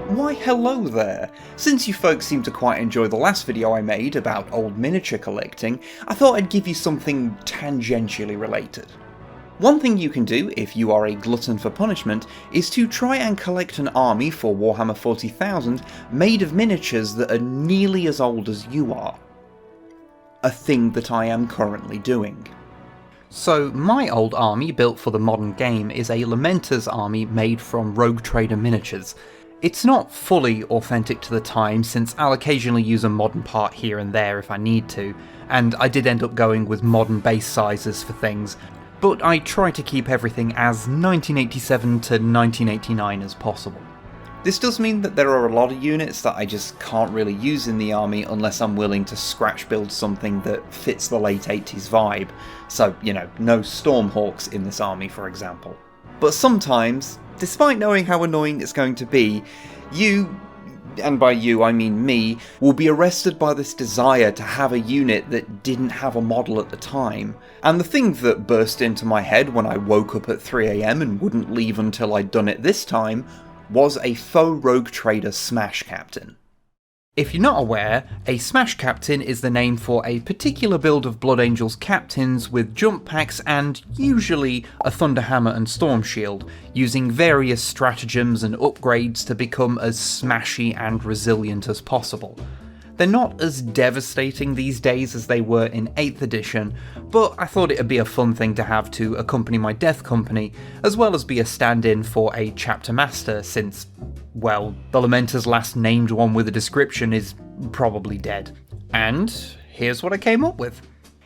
Why hello there! Since you folks seem to quite enjoy the last video I made about old miniature collecting, I thought I'd give you something tangentially related. One thing you can do if you are a glutton for punishment is to try and collect an army for Warhammer 40,000 made of miniatures that are nearly as old as you are. A thing that I am currently doing. So my old army built for the modern game is a Lamenter's army made from Rogue Trader miniatures. It's not fully authentic to the time, since I'll occasionally use a modern part here and there if I need to, and I did end up going with modern base sizes for things, but I try to keep everything as 1987 to 1989 as possible. This does mean that there are a lot of units that I just can't really use in the army unless I'm willing to scratch build something that fits the late 80s vibe, so, you know, no Stormhawks in this army for example. But sometimes, despite knowing how annoying it's going to be, you, and by you I mean me, will be arrested by this desire to have a unit that didn't have a model at the time. And the thing that burst into my head when I woke up at 3 AM and wouldn't leave until I'd done it this time was a faux Rogue Trader Smash Captain. If you're not aware, a Smash Captain is the name for a particular build of Blood Angels captains with jump packs and usually a Thunderhammer and Storm Shield, using various stratagems and upgrades to become as smashy and resilient as possible. They're not as devastating these days as they were in 8th edition, but I thought it'd be a fun thing to have to accompany my Death Company, as well as be a stand-in for a Chapter Master since, well, the Lamenter's last named one with a description is probably dead. And here's what I came up with.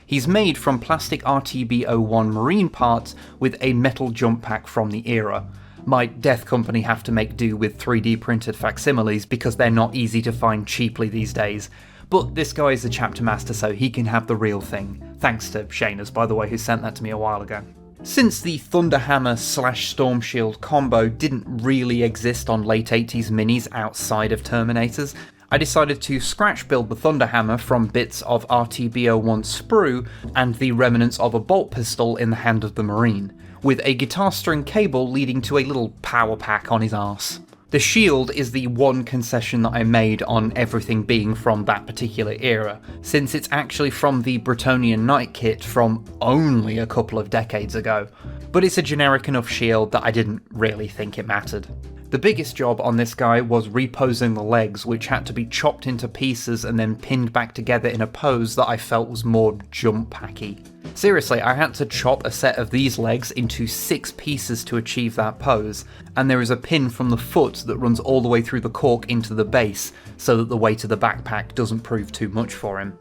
He's made from plastic RTB01 marine parts with a metal jump pack from the era. My Death Company have to make do with 3D printed facsimiles because they're not easy to find cheaply these days. But this guy is a Chapter Master, so he can have the real thing. Thanks to Shaynas, by the way, who sent that to me a while ago. Since the Thunderhammer/Storm Shield combo didn't really exist on late 80s minis outside of Terminators, I decided to scratch build the Thunderhammer from bits of RTB01 sprue and the remnants of a bolt pistol in the hand of the Marine, with a guitar string cable leading to a little power pack on his arse. The shield is the one concession that I made on everything being from that particular era, since it's actually from the Bretonnian Knight kit from only a couple of decades ago, but it's a generic enough shield that I didn't really think it mattered. The biggest job on this guy was reposing the legs, which had to be chopped into pieces and then pinned back together in a pose that I felt was more jump packy. Seriously, I had to chop a set of these legs into 6 pieces to achieve that pose, and there is a pin from the foot that runs all the way through the cork into the base, so that the weight of the backpack doesn't prove too much for him.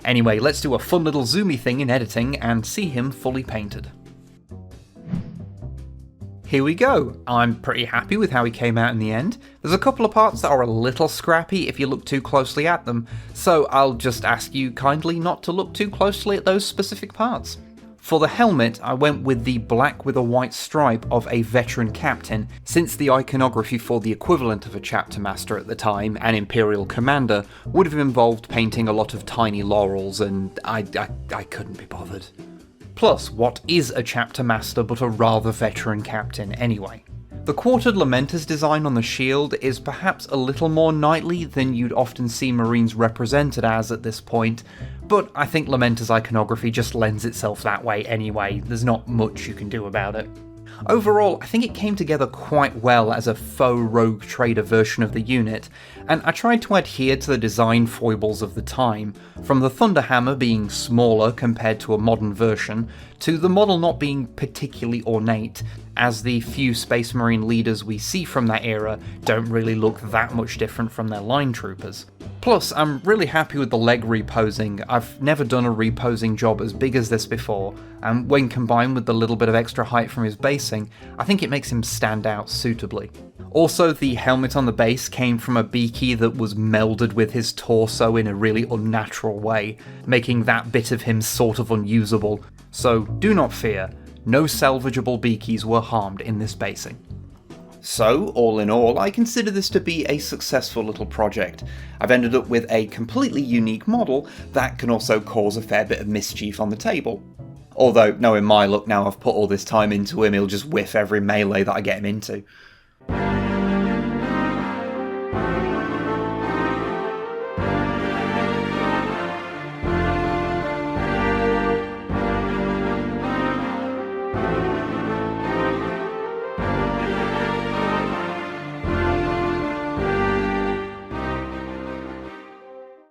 Anyway, let's do a fun little zoomy thing in editing and see him fully painted. Here we go. I'm pretty happy with how he came out in the end. There's a couple of parts that are a little scrappy if you look too closely at them, so I'll just ask you kindly not to look too closely at those specific parts. For the helmet, I went with the black with a white stripe of a veteran captain, since the iconography for the equivalent of a Chapter Master at the time, an Imperial Commander, would have involved painting a lot of tiny laurels, and I couldn't be bothered. Plus, what is a Chapter Master but a rather veteran captain anyway? The quartered Lamenter's design on the shield is perhaps a little more knightly than you'd often see Marines represented as at this point, but I think Lamenter's iconography just lends itself that way anyway, there's not much you can do about it. Overall, I think it came together quite well as a faux Rogue Trader version of the unit, and I tried to adhere to the design foibles of the time, from the Thunderhammer being smaller compared to a modern version, to the model not being particularly ornate, as the few Space Marine leaders we see from that era don't really look that much different from their line troopers. Plus, I'm really happy with the leg reposing. I've never done a reposing job as big as this before, and when combined with the little bit of extra height from his basing, I think it makes him stand out suitably. Also, the helmet on the base came from a beaky that was melded with his torso in a really unnatural way, making that bit of him sort of unusable, so do not fear, no salvageable beakies were harmed in this basing. So, all in all, I consider this to be a successful little project. I've ended up with a completely unique model that can also cause a fair bit of mischief on the table. Although, knowing my luck now I've put all this time into him, he'll just whiff every melee that I get him into.